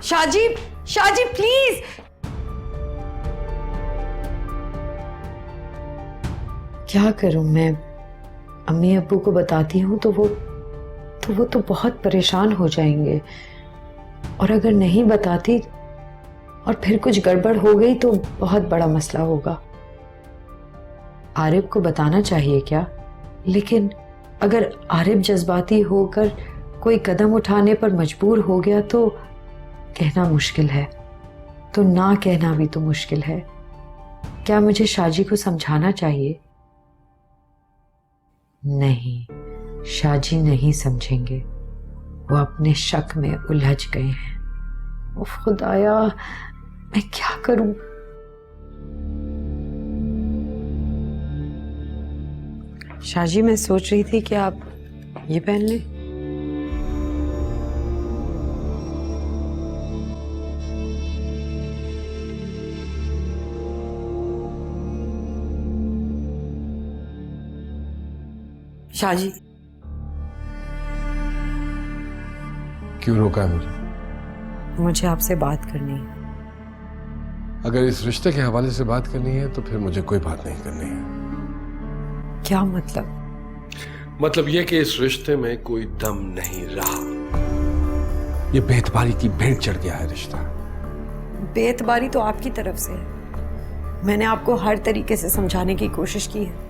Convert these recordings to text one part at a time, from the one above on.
Shaji, Shaji please. क्या करूं मैं? अम्मी अब्बू को बताती हूँ तो वो तो बहुत परेशान हो जाएंगे, और अगर नहीं बताती और फिर कुछ गड़बड़ हो गई तो बहुत बड़ा मसला होगा। आरिफ को बताना चाहिए क्या? लेकिन अगर आरिफ जज्बाती होकर कोई कदम उठाने पर मजबूर हो गया तो कहना मुश्किल है, तो ना कहना भी तो मुश्किल है। क्या मुझे शाजी को समझाना चाहिए? नहीं, शाजी नहीं समझेंगे, वो अपने शक में उलझ गए हैं। उफ खुदाया, मैं क्या करूं? शाजी, मैं सोच रही थी कि आप ये पहन लें। शाजी, क्यों रोका है मुझे? मुझे आपसे बात करनी है। अगर इस रिश्ते के हवाले से बात करनी है तो फिर मुझे कोई बात नहीं करनी है। क्या मतलब? मतलब ये कि इस रिश्ते में कोई दम नहीं रहा। ये बेतबारी की भेंट चढ़ गया है रिश्ता। बेतबारी तो आपकी तरफ से है। मैंने आपको हर तरीके से समझाने की कोशिश की है,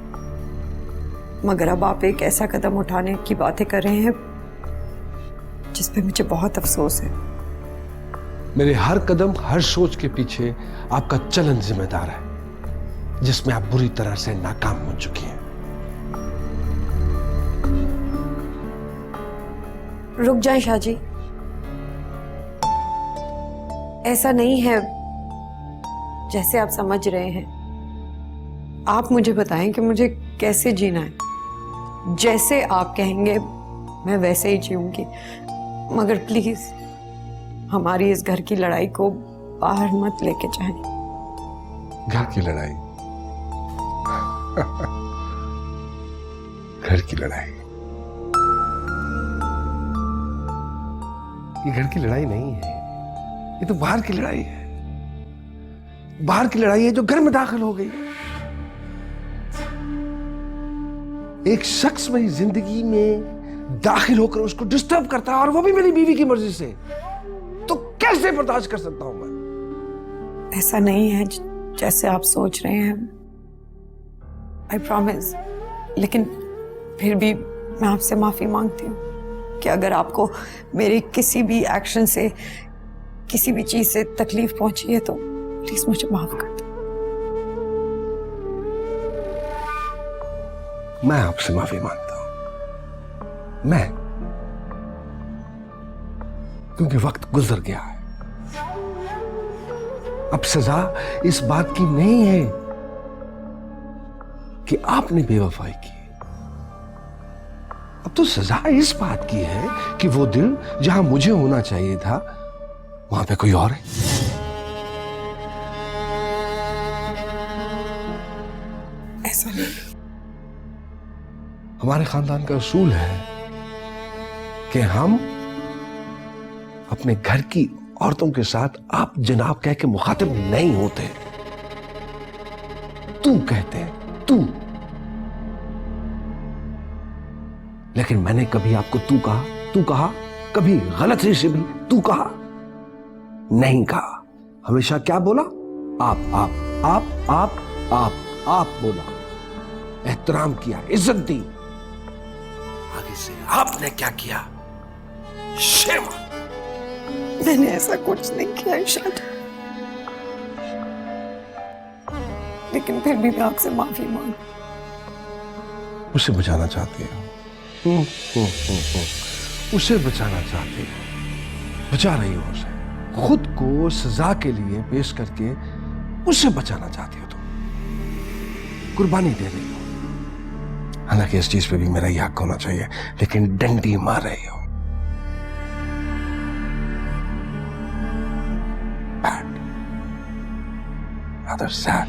मगर अब आप एक ऐसा कदम उठाने की बातें कर रहे हैं जिस पे मुझे बहुत अफसोस है। मेरे हर कदम, हर सोच के पीछे आपका चलन जिम्मेदार है, जिसमें आप बुरी तरह से नाकाम हो चुकी हैं। रुक जाएं शाजी, ऐसा नहीं है जैसे आप समझ रहे हैं। आप मुझे बताएं कि मुझे कैसे जीना है। जैसे आप कहेंगे मैं वैसे ही जीऊंगी, मगर प्लीज हमारी इस घर की लड़ाई को बाहर मत लेके जाएं। घर की लड़ाई? घर की लड़ाई? ये घर की लड़ाई नहीं है, ये तो बाहर की लड़ाई है। बाहर की लड़ाई है जो घर में दाखिल हो गई। एक शख्स मेरी जिंदगी में दाखिल होकर उसको डिस्टर्ब करता है, और वो भी मेरी बीवी की मर्जी से, तो कैसे बर्दाश्त कर सकता हूं मैं? ऐसा नहीं है जैसे आप सोच रहे हैं, आई प्रॉमिस। लेकिन फिर भी मैं आपसे माफी मांगती हूँ कि अगर आपको मेरे किसी भी एक्शन से, किसी भी चीज से तकलीफ पहुंची है तो प्लीज मुझे माफ कर दो। मैं आपसे माफी मांगता हूं, मैं, क्योंकि वक्त गुजर गया है। अब सजा इस बात की नहीं है कि आपने बेवफाई की, अब तो सजा इस बात की है कि वो दिल जहां मुझे होना चाहिए था वहां पे कोई और है। ऐसा नहीं, हमारे खानदान का असूल है कि हम अपने घर की औरतों के साथ आप जनाब कह के मुखातिब नहीं होते, तू कहते हैं, तू। लेकिन मैंने कभी आपको तू कहा, कभी गलती से भी तू कहा नहीं कहा। हमेशा क्या बोला? आप बोला, एहतराम किया, इज्जत दी। आगे से आपने क्या किया? शेम। मैंने ऐसा कुछ नहीं किया इरशाद, लेकिन फिर भी मैं आपसे माफी मांग। उसे बचाना चाहती हो? उसे बचाना चाहती हो, बचा रही हो उसे, खुद को सजा के लिए पेश करके उसे बचाना चाहती हो तुम, कुर्बानी दे रही हो। हालांकि इस चीज पे भी मेरा ही हक होना चाहिए, लेकिन डंडी मार रही हो। Bad. Rather sad.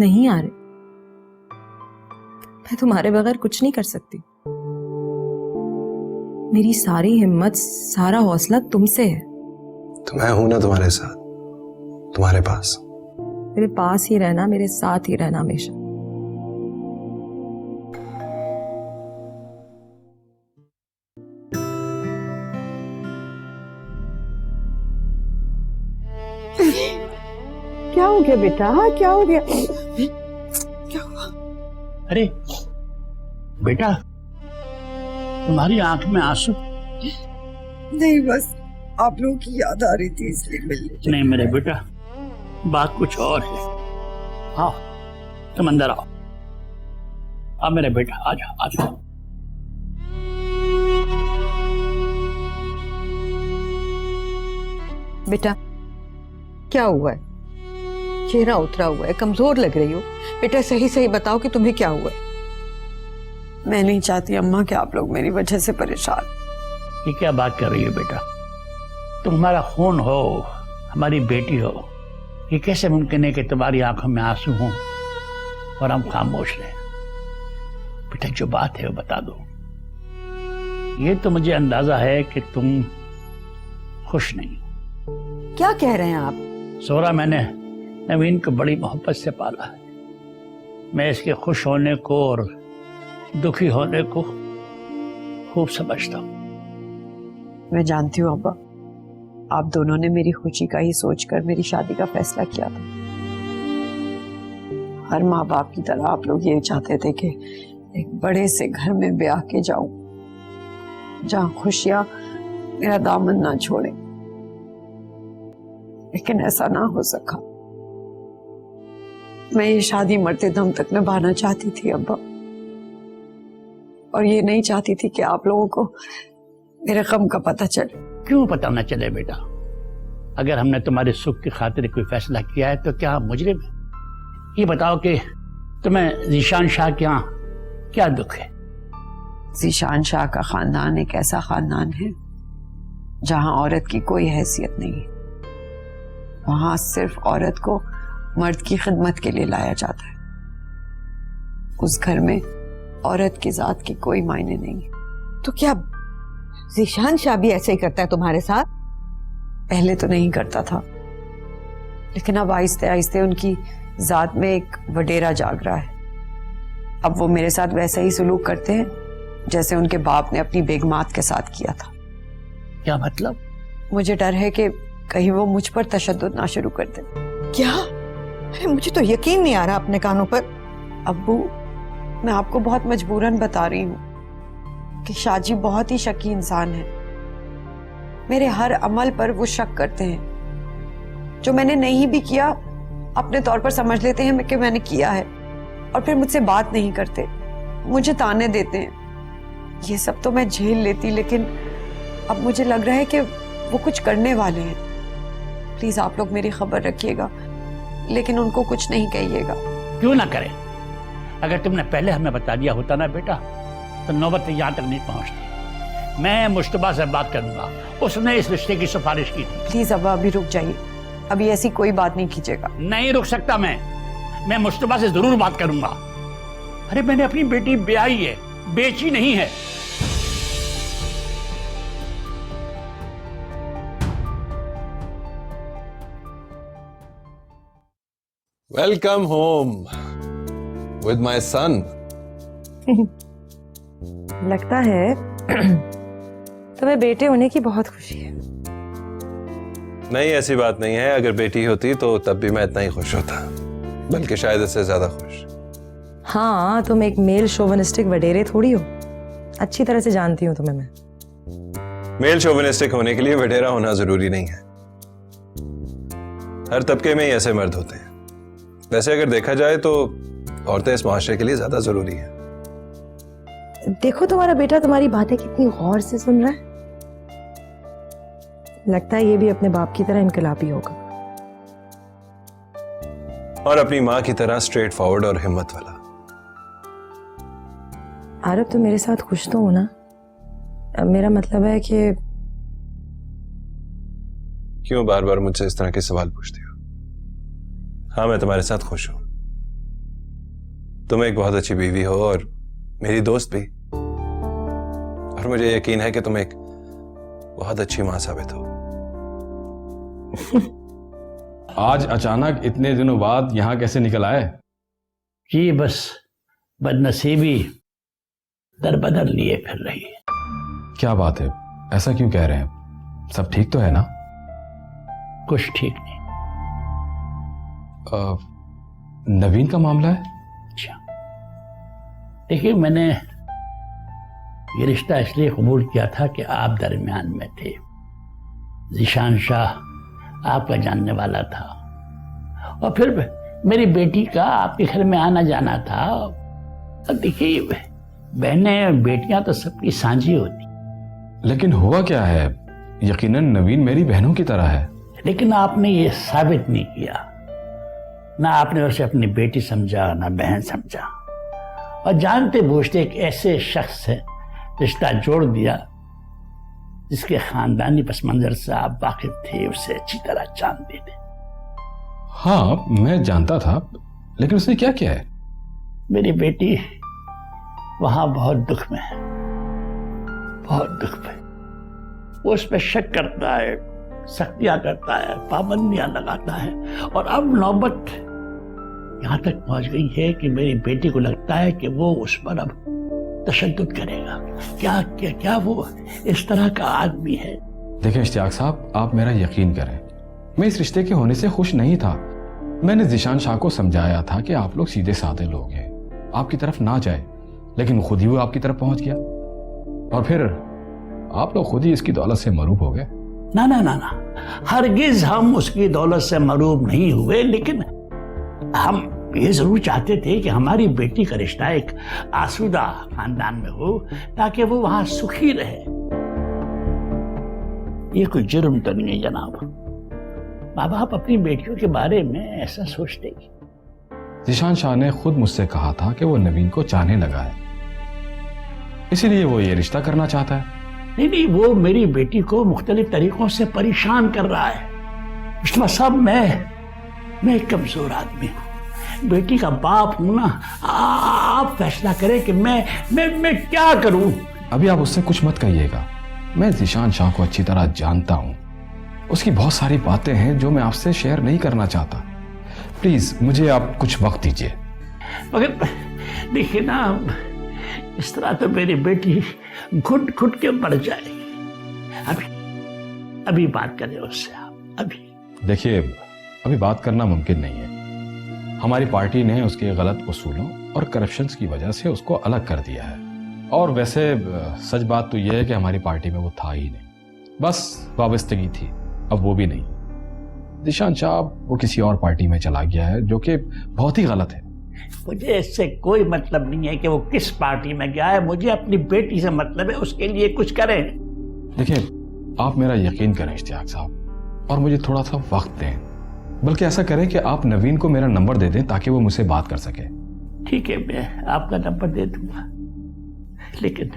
नहीं आ रहे। मैं तुम्हारे बगैर कुछ नहीं कर सकती। मेरी सारी हिम्मत, सारा हौसला तुमसे है। तो मैं हूं ना तुम्हारे साथ, तुम्हारे पास। मेरे पास ही रहना, मेरे साथ ही रहना हमेशा। क्या हो गया बेटा? क्या हो गया? अरे बेटा, तुम्हारी आंख में आंसू? नहीं, बस आप लोगों की याद आ रही थी इसलिए मिलने। नहीं मेरे बेटा, बात कुछ और है। आओ तुम अंदर आओ। आओ मेरे बेटा, आ जाओ आ जाओ। बेटा क्या हुआ है? चेहरा उतरा हुआ है, कमजोर लग रही हो। बेटा सही सही बताओ कि तुम्हें क्या हुआ है। मैं नहीं चाहती अम्मा कि आप लोग मेरी वजह से परेशान। ये क्या बात कर रही हो बेटा? तुम हमारा खून हो, हमारी बेटी हो। ये कैसे मुमकिन है कि तुम्हारी आंखों में आंसू हों और हम खामोश रहें? बेटा जो बात है वो बता दो। ये तो मुझे अंदाजा है कि तुम खुश नहीं हो। क्या कह रहे हैं आप? सोरा, मैंने नवीन को बड़ी मोहब्बत से पाला है। मैं इसके खुश होने को और दुखी होने को खूब समझता हूँ। मैं जानती हूँ अब्बा, आप दोनों ने मेरी खुशी का ही सोचकर मेरी शादी का फैसला किया था। हर माँ बाप की तरह आप लोग ये चाहते थे कि एक बड़े से घर में ब्याह के जाऊं, जहां खुशियां मेरा दामन ना छोड़े। लेकिन ऐसा ना हो सका। मैं ये शादी मरते दम तक निभाना चाहती थी अब्बा, और ये नहीं चाहती थी कि आप लोगों को मेरे गम का पता चले। क्यों पता न चले बेटा? अगर हमने तुम्हारे सुख की खातिर कोई फैसला किया है तो क्या हम मुजरिम हैं? ये बताओ कि तुम्हें ज़ीशान शाह के यहाँ क्या दुख है? ज़ीशान शाह का खानदान एक ऐसा खानदान है जहां औरत की कोई हैसियत नहीं है। वहां सिर्फ औरत को मर्द की खिदमत के लिए लाया जाता है। उस घर में औरत की जात की कोई मायने नहीं है। तो क्या ज़ीशान शाह भी ऐसे ही करता है तुम्हारे साथ? पहले तो नहीं करता था, लेकिन अब आहिस्ते आहिस्ते उनकी जात में एक वडेरा जाग रहा है। अब वो मेरे साथ वैसा ही सलूक करते हैं जैसे उनके बाप ने अपनी बेगमात के साथ किया था। क्या मतलब? मुझे डर है कि कहीं वो मुझ पर तशद्दुद ना शुरू कर दे। क्या? अरे मुझे तो यकीन नहीं आ रहा अपने कानों पर। अब्बू, मैं आपको बहुत मजबूरन बता रही हूँ कि शाहजी बहुत ही शकी इंसान है। मेरे हर अमल पर वो शक करते हैं। जो मैंने नहीं भी किया अपने तौर पर समझ लेते हैं कि मैंने किया है, और फिर मुझसे बात नहीं करते, मुझे ताने देते हैं। ये सब तो मैं झेल लेती, लेकिन अब मुझे लग रहा है कि वो कुछ करने वाले हैं। प्लीज आप लोग मेरी खबर रखिएगा, लेकिन उनको कुछ नहीं कहिएगा। क्यों ना करें? अगर तुमने पहले हमें बता दिया होता ना बेटा, तो नौबत यहाँ तक नहीं पहुँचती। मैं मुश्तबा से बात करूंगा, उसने इस रिश्ते की सिफारिश की थी। प्लीज अब अभी रुक जाइए, अभी ऐसी कोई बात नहीं कीजिएगा। नहीं रुक सकता मैं मुश्तबा से जरूर बात करूंगा। अरे मैंने अपनी बेटी ब्याही है, बेची नहीं है। Welcome home with my son. लगता है तुम्हें बेटे होने की बहुत खुशी है। नहीं, ऐसी बात नहीं है। अगर बेटी होती तो तब भी मैं इतना ही खुश होता, बल्कि शायद इससे ज्यादा खुश। हाँ, तुम एक मेल शोविनिस्टिक वडेरे थोड़ी हो। अच्छी तरह से जानती हूँ तुम्हें मैं। मेल शोविनिस्टिक होने के लिए वडेरा होना जरूरी नहीं है। हर तबके में ही ऐसे मर्द होते हैं। वैसे अगर देखा जाए तो औरतें इस माशरे के लिए ज्यादा जरूरी है। देखो तुम्हारा बेटा तुम्हारी बातें कितनी गौर से सुन रहा है। लगता है ये भी अपने बाप की तरह इनकलाबी होगा, और अपनी माँ की तरह स्ट्रेट फॉरवर्ड और हिम्मत वाला। आरब तुम मेरे साथ खुश तो हो ना? मेरा मतलब है कि क्यों बार बार मुझसे इस तरह के सवाल पूछती हो? हाँ, मैं तुम्हारे साथ खुश हूं, तुम एक बहुत अच्छी बीवी हो और मेरी दोस्त भी, और मुझे यकीन है कि तुम एक बहुत अच्छी मां साबित हो। आज अचानक इतने दिनों बाद यहाँ कैसे निकल आए? जी बस बदनसीबी दर बदर लिए फिर रही है। क्या बात है, ऐसा क्यों कह रहे हैं? सब ठीक तो है ना? कुछ ठीक नहीं। नवीन का मामला है? अच्छा, देखिए मैंने ये रिश्ता इसलिए कबूल किया था कि आप दरमियान में थे। ज़ीशान शाह आपका जानने वाला था, और फिर मेरी बेटी का आपके घर में आना जाना था। अब देखिए, बहनें और बेटियां तो सबकी साझी होती। लेकिन हुआ क्या है? यकीनन नवीन मेरी बहनों की तरह है। लेकिन आपने ये साबित नहीं किया। ना आपने उसे अपनी बेटी समझा, ना बहन समझा, और जानते बूझते एक ऐसे शख्स से रिश्ता जोड़ दिया जिसके खानदानी पस मंजर से आप वाकिफ थे, उसे अच्छी तरह जानते थे। हाँ, मैं जानता था, लेकिन उसने क्या किया है? मेरी बेटी वहां बहुत दुख में है, बहुत दुख में। वो उस पर शक करता है, सख्तियां करता है, पाबंदियां लगाता है, और अब नौबत यहां तक पहुंच गई है कि मेरी बेटी को लगता है कि वो उस पर अब तशद्दुद करेगा। क्या वो इस तरह का आदमी है? देखिए इश्तियाक साहब, आप मेरा यकीन करें, मैं इस रिश्ते के होने से खुश नहीं था। मैंने ज़ीशान शाह को समझाया था कि आप लोग सीधे साधे लोग हैं, आपकी तरफ ना जाए, लेकिन खुद ही वो आपकी तरफ पहुंच गया, और फिर आप लोग खुद ही इसकी दौलत से मरूब हो गए। ना ना ना ना, हरगिज हम उसकी दौलत से मरूब नहीं हुए, लेकिन हम ये जरूर चाहते थे कि हमारी बेटी का रिश्ता एक आसूदा खानदान में हो, ताकि वो वहां सुखी रहे। ये कोई जुर्म तो नहीं है जनाब। माँ बाप अपनी बेटियों के बारे में ऐसा सोचते ही। ज़ीशान शाह ने खुद मुझसे कहा था कि वो नवीन को चाहने लगा है, इसीलिए वो ये रिश्ता करना चाहता है। नहीं, वो मेरी बेटी को मुख्तलिफ तरीकों से परेशान कर रहा है। मुस्तफा साहब, मैं एक कमजोर आदमी हूँ, बेटी का बाप हूं ना। आप फैसला करें कि मैं क्या करूं। अभी आप उससे कुछ मत कहिएगा। मैं ज़ीशान शाह को अच्छी तरह जानता हूं, उसकी बहुत सारी बातें हैं जो मैं आपसे शेयर नहीं करना चाहता। प्लीज मुझे आप कुछ वक्त दीजिए। मगर देखिए ना, इस तरह तो मेरी बेटी घुट घुट के मर जाएगी। अभी बात करें उससे आप। अभी देखिए, अभी बात करना मुमकिन नहीं है। हमारी पार्टी ने उसके गलत उसूलों और करप्शंस की वजह से उसको अलग कर दिया है, और वैसे सच बात तो यह है कि हमारी पार्टी में वो था ही नहीं, बस वाबस्तगी थी, अब वो भी नहीं। ज़ीशान शाह वो किसी और पार्टी में चला गया है, जो कि बहुत ही गलत है। मुझे इससे कोई मतलब नहीं है कि वो किस पार्टी में गया है, मुझे अपनी बेटी से मतलब है, उसके लिए कुछ करें। देखिए, आप मेरा यकीन करें इश्तियाक साहब, और मुझे थोड़ा सा वक्त दें। बल्कि ऐसा करें कि आप नवीन को मेरा नंबर दे दें ताकि वो मुझसे बात कर सके। ठीक है, मैं आपका नंबर दे दूंगा, लेकिन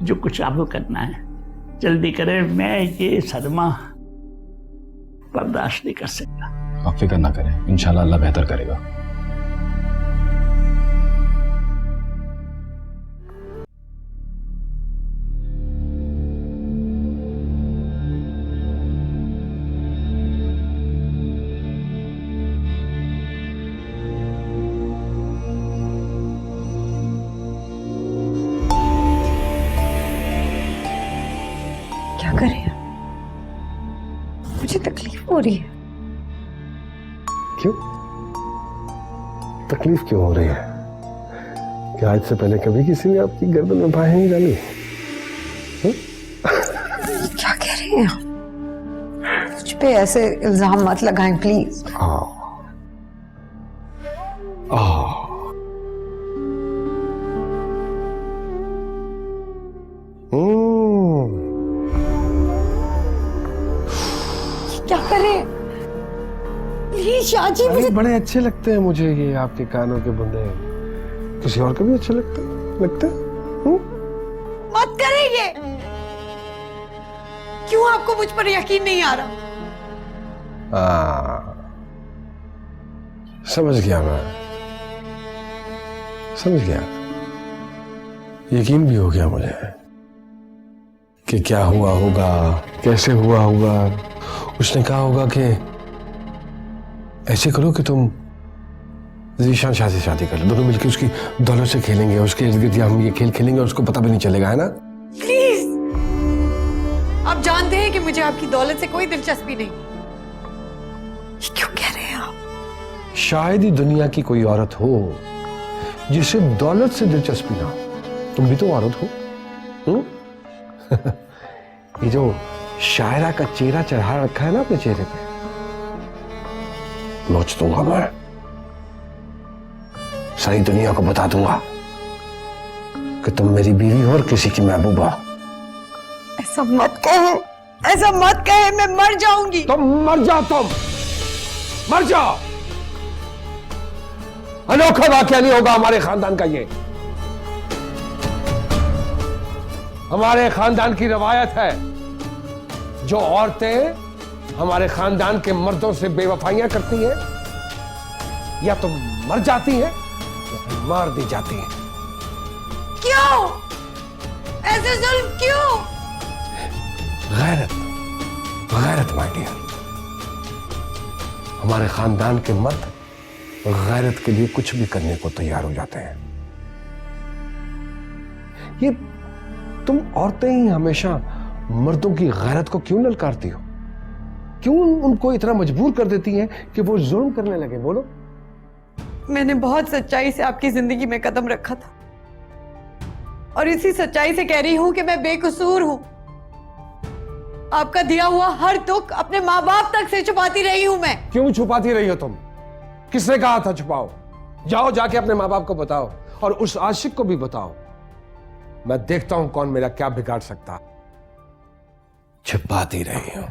जो कुछ आपको करना है जल्दी करें। मैं ये सदमा बर्दाश्त नहीं कर सकता। आप फिक्र ना करें, इंशाल्लाह अल्लाह बेहतर करेगा। क्या करें? मुझे तकलीफ हो रही है। क्यों तकलीफ क्यों हो रही है? क्या आज से पहले कभी किसी ने आपकी गर्दन में बाहें नहीं डाली? क्या कह रहे हैं आप? मुझ पे ऐसे इल्जाम मत लगाएं प्लीज। क्या करें? प्लीज शाहजी, मुझे बड़े अच्छे लगते हैं मुझे ये आपके कानों के बुंदे। किसी और को भी अच्छे लगते हैं? मत करें ये। क्यों आपको मुझ पर यकीन नहीं आ रहा? समझ गया मैं। समझ गया, यकीन भी हो गया मुझे कि क्या हुआ होगा, कैसे हुआ होगा। उसने कहा होगा कि ऐसे करो कि तुम ज़ीशान शाह से शादी कर लो, दोनों मिलकर उसकी दौलत से खेलेंगे, उसके इर्द गिर्द हम ये खेल खेलेंगे और उसको पता भी नहीं चलेगा, है ना? प्लीज, आप जानते हैं कि मुझे आपकी दौलत से कोई दिलचस्पी नहीं। ये क्यों कह रहे हैं आप? शायद ही दुनिया की कोई औरत हो जिसे दौलत से दिलचस्पी ना हो। तुम भी तो औरत हो, ये जो शायरा का चेहरा चढ़ा रखा है ना अपने चेहरे पे, नोच दूंगा मैं, सारी दुनिया को बता दूंगा कि तुम मेरी बीवी हो और किसी की महबूबा। ऐसा मत कहो, ऐसा मत कहे, मैं मर जाऊंगी। तुम मर जाओ, तुम मर जाओ। अनोखा वाकया नहीं होगा हमारे खानदान का ये। हमारे खानदान की रवायत है, जो औरतें हमारे खानदान के मर्दों से बेवफाइयां करती हैं, या तो मर जाती हैं या फिर मार दी जाती हैं। क्यों ऐसे जुल्म क्यों? गैरत, गैरत माय डियर। हमारे खानदान के मर्द गैरत के लिए कुछ भी करने को तैयार हो जाते हैं। ये तुम औरतें ही हमेशा मर्दों की गैरत को क्यों ललकारती हो? क्यों उनको इतना मजबूर कर देती हैं कि वो जुल्म करने लगे? बोलो। मैंने बहुत सच्चाई से आपकी जिंदगी में कदम रखा था और इसी सच्चाई से कह रही हूं कि मैं बेकसूर हूं। आपका दिया हुआ हर दुख अपने माँ बाप तक से छुपाती रही हूं मैं। क्यों छुपाती रही हो तुम? किसने कहा था छुपाओ? जाओ जाके अपने माँ बाप को बताओ और उस आशिक को भी बताओ। मैं देखता हूं कौन मेरा क्या बिगाड़ सकता। छुपाती रही हो।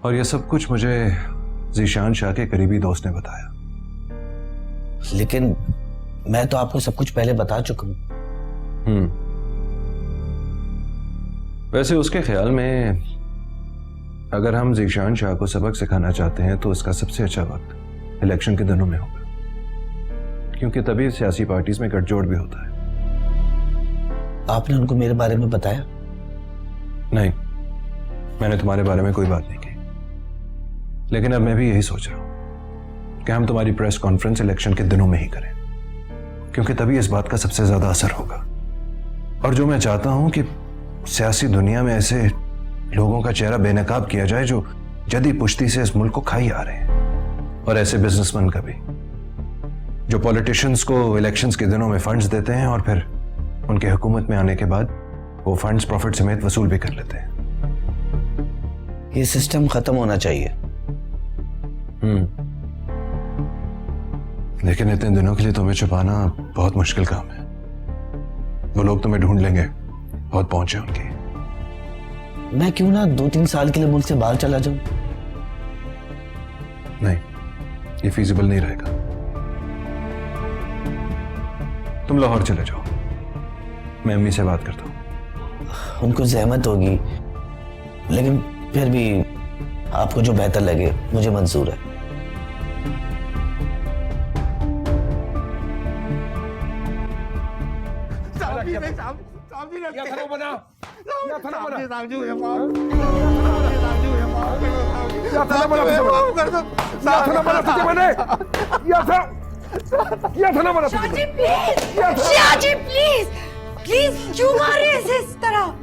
और ये सब कुछ मुझे ज़ीशान शाह के करीबी दोस्त ने बताया। लेकिन मैं तो आपको सब कुछ पहले बता चुका हूं। वैसे उसके ख्याल में अगर हम ज़ीशान शाह को सबक सिखाना चाहते हैं तो इसका सबसे अच्छा वक्त इलेक्शन के दिनों में होगा, क्योंकि तभी सियासी पार्टीज में गठजोड़ भी होता है। आपने उनको मेरे बारे में बताया? नहीं, मैंने तुम्हारे बारे में कोई बात नहीं की, लेकिन अब मैं भी यही सोच रहा हूं कि हम तुम्हारी प्रेस कॉन्फ्रेंस इलेक्शन के दिनों में ही करें, क्योंकि तभी इस बात का सबसे ज्यादा असर होगा। और जो मैं चाहता हूं कि सियासी दुनिया में ऐसे लोगों का चेहरा बेनकाब किया जाए जो जदी पुश्ती से इस मुल्क को खाई आ रहे हैं, और ऐसे बिजनेसमैन का भी जो पॉलिटिशियंस को इलेक्शंस के दिनों में फंड्स देते हैं और फिर उनके हुकूमत में आने के बाद वो फंड्स प्रॉफिट समेत वसूल भी कर लेते हैं। ये सिस्टम खत्म होना चाहिए। लेकिन इतने दिनों के लिए तुम्हें छुपाना बहुत मुश्किल काम है। वो लोग तुम्हें ढूंढ लेंगे, बहुत पहुंच है उनकी। मैं क्यों ना 2-3 साल के लिए मुल्क से बाहर चला जाऊं? नहीं, ये फीजिबल नहीं रहेगा। तुम लाहौर चले जाओ, मैं अम्मी से बात करता हूं। उनको ज़हमत होगी, लेकिन फिर भी आपको जो बेहतर लगे मुझे मंजूर है। प्लीज क्यों मारे ऐसे इस तरह?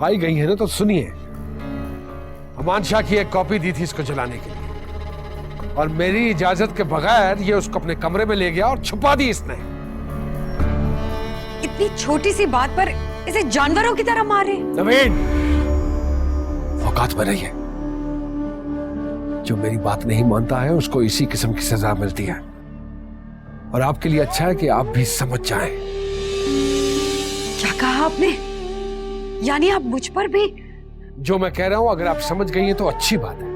आई गई है ना तो सुनिए। अमान शाह की एक कॉपी दी थी इसको जलाने के लिए, और मेरी इजाजत के बगैर ये उसको अपने कमरे में ले गया और छुपा दी इसने। इतनी छोटी सी बात पर इसे जानवरों की तरह मारे। नवीन, औकात में रहिए। जो मेरी बात नहीं मानता है उसको इसी किस्म की सजा मिलती है, और आपके लिए अच्छा है कि आप भी समझ जाएं। क्या कहा आपने? यानी आप मुझ पर भी जो मैं कह रहा हूं अगर आप समझ गई हैं तो अच्छी बात है।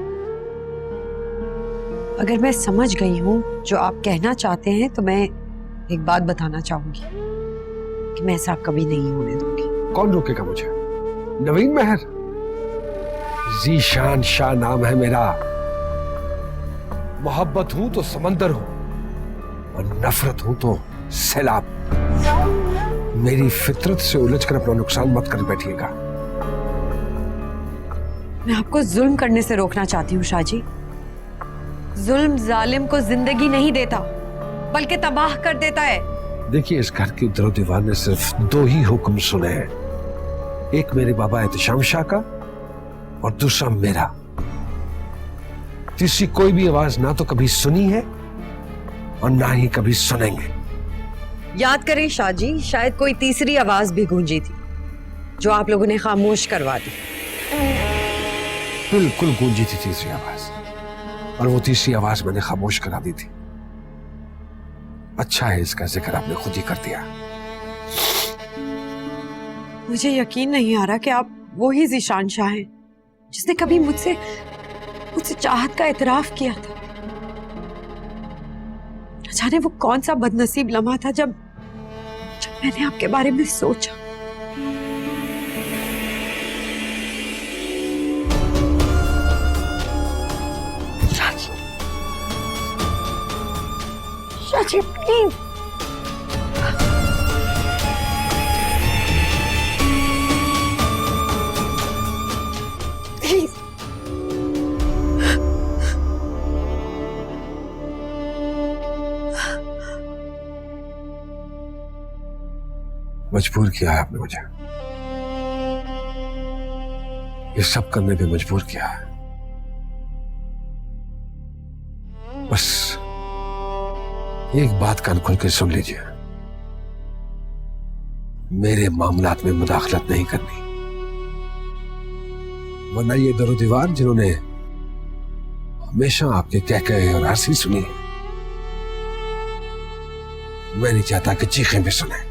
अगर मैं समझ गई हूँ जो आप कहना चाहते हैं तो मैं एक बात बताना चाहूंगी कि मैं ऐसा कभी नहीं होने दूंगी। कौन रोकेगा मुझे? नवीन महर, ज़ीशान शाह नाम है मेरा। मोहब्बत हूं तो समंदर हूं और नफरत हूं तो सैलाब। मेरी फितरत से उलझकर अपना नुकसान मत कर बैठिएगा। मैं आपको जुल्म करने से रोकना चाहती हूँ शाहजी। जुल्म जालिम को जिंदगी नहीं देता बल्कि तबाह कर देता है। देखिए, इस घर के दरो दीवार ने सिर्फ 2 ही हुक्म सुने हैं, एक मेरे बाबा एहतशाम शाह का और दूसरा मेरा। तीसरी कोई भी आवाज ना तो कभी सुनी है और ना ही कभी सुनेंगे। याद करें शाहजी, शायद कोई तीसरी आवाज भी गूंजी थी जो आप लोगों ने खामोश करवा दी। बिल्कुल गूंजी थी तीसरी आवाज, और वो तीसरी आवाज मैंने खामोश करा दी थी। अच्छा है इसका जिक्र आपने खुद ही कर दिया। मुझे यकीन नहीं आ रहा कि आप वो ही ज़ीशान शाह हैं जिसने कभी मुझसे चाहत का एतराफ किया था। जाने वो कौन सा बदनसीब लम्हा था जब मैंने आपके बारे में सोचा। शाजी प्लीज, प्लीज मजबूर किया है आपने मुझे, ये सब करने पे मजबूर किया है। बस एक बात कान खोल के सुन लीजिए, मेरे मामलात में मुदाखलत नहीं करनी, वरना ये दरो दीवार जिन्होंने हमेशा आपके कह और हंसी सुनी है, मैं नहीं चाहता कि चीखें भी सुने।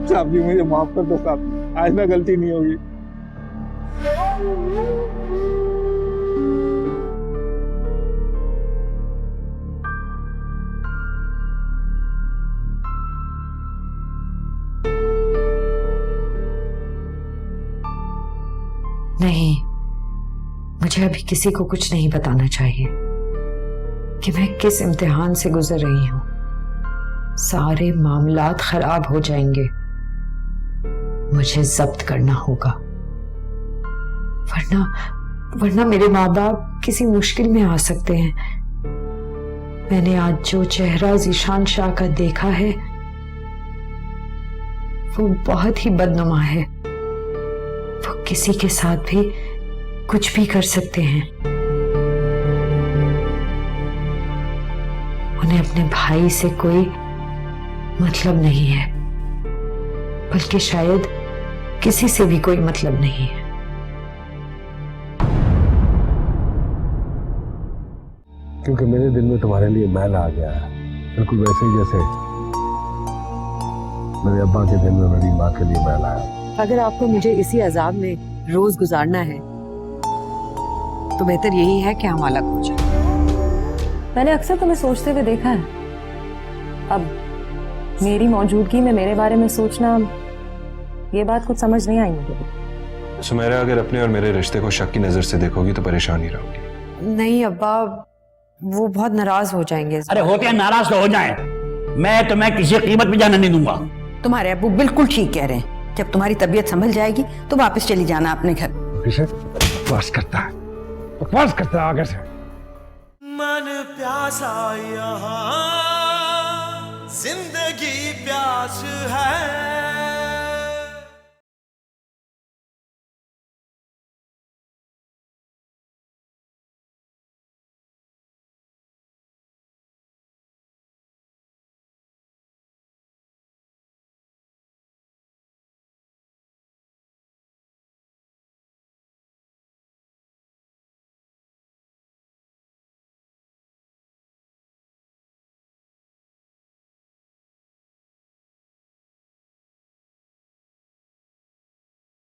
साहब जी मुझे माफ कर दो साहब, आज ना गलती नहीं होगी। नहीं, मुझे अभी किसी को कुछ नहीं बताना चाहिए कि मैं किस इम्तिहान से गुजर रही हूं। सारे मामलात खराब हो जाएंगे। मुझे जब्त करना होगा, वरना मेरे माँ बाप किसी मुश्किल में आ सकते हैं। मैंने आज जो चेहरा ज़ीशान शाह का देखा है वो बहुत ही बदनुमा है। वो किसी के साथ भी कुछ भी कर सकते हैं। उन्हें अपने भाई से कोई मतलब नहीं है, बल्कि शायद किसी से भी कोई मतलब नहीं है। क्योंकि मेरे दिल में तुम्हारे लिए मैल आ गया है, बिल्कुल वैसे ही जैसे मेरे अब्बा के दिल में मेरी माँ के लिए मैल आया। अगर आपको मुझे इसी अजाब में रोज गुजारना है तो बेहतर यही है कि हम अलग हो जाएं। मैंने अक्सर तुम्हें सोचते हुए देखा है। अब मेरी मौजूदगी में मेरे बारे में सोचना, ये बात कुछ समझ नहीं आई मुझे। सुमेरा, अगर अपने और मेरे रिश्ते को शक की नजर से देखोगी तो परेशान ही रहोगी। नहीं अब्बा, वो बहुत नाराज हो जाएंगे। अरे होते हैं नाराज तो हो जाए, मैं तुम्हें किसी कीमत पे जाने नहीं दूंगा। तुम्हारे अब्बू बिल्कुल ठीक कह रहे हैं, जब तुम्हारी तबीयत संभल जाएगी तो वापस चली जाना अपने घर। बकवास करता है, बकवास करता है आगे से। मन प्यासा यहाँ जिंदगी प्यास है।